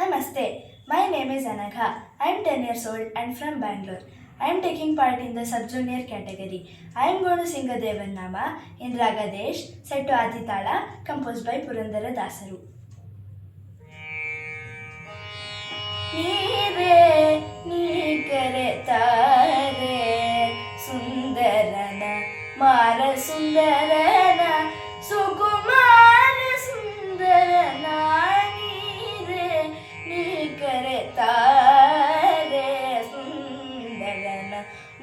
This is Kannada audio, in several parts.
Namaste. My name is Anagha. I am 10 years old and from Bangalore. I am taking part in the sub-junior category. I am going to sing a Devannama in Raga Desh, set to Aditala, composed by Purandara Dasaru. ನೀರೇ ನೀ ಕರೆತಾರೆ ಸುಂದರನ ಮಾರ ಸುಂದರನ ಸುಕುಮಾರ ಸುಂದರನ ನೀರೇ ನೀ ಕರೆತಾರೆ ಸುಂದರನ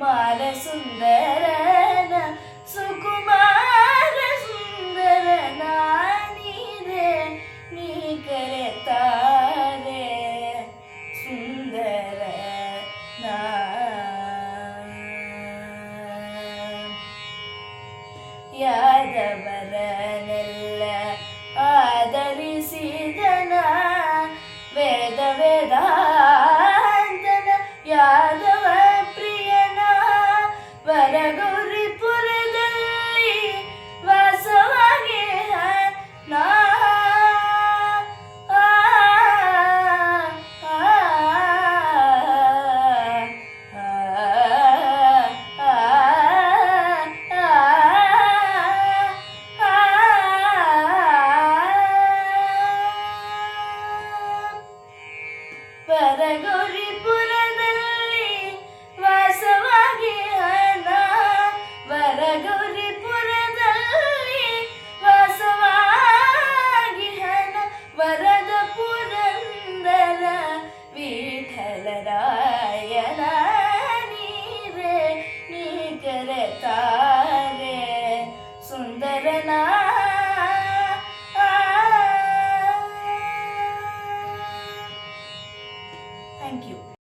ಮಾರ ಸುಂದರನ ಸುಕುಮಾರ ಸುಂದರನ ನೀರೇ ನೀ ಕರೆತಾರೆ ಸುಂದರನ ಯಾದವರನೆಲ್ಲ ಆದರಿಸಿದನ ವೇದ ವೇದಾಂತನ ಯಾದವ ಪ್ರಿಯನ ವರಗೌರಿಪುರದಲ್ಲಿ ವಾಸವಾಗಿ ನಾ ವರಗೌರಿಪುರದಲ್ಲಿ ವಾಸವಾಗಿ ಹಣ ವರಗೌರಿಪುರದಲ್ಲಿ ವಾಸವಾಗಿ ಹಣ ವರದ ಪುರಂದರ ವಿಠಲರಾಯನ ನೀರೇ ನೀ ಕರೆತಾರೆ ಸುಂದರನ Thank you.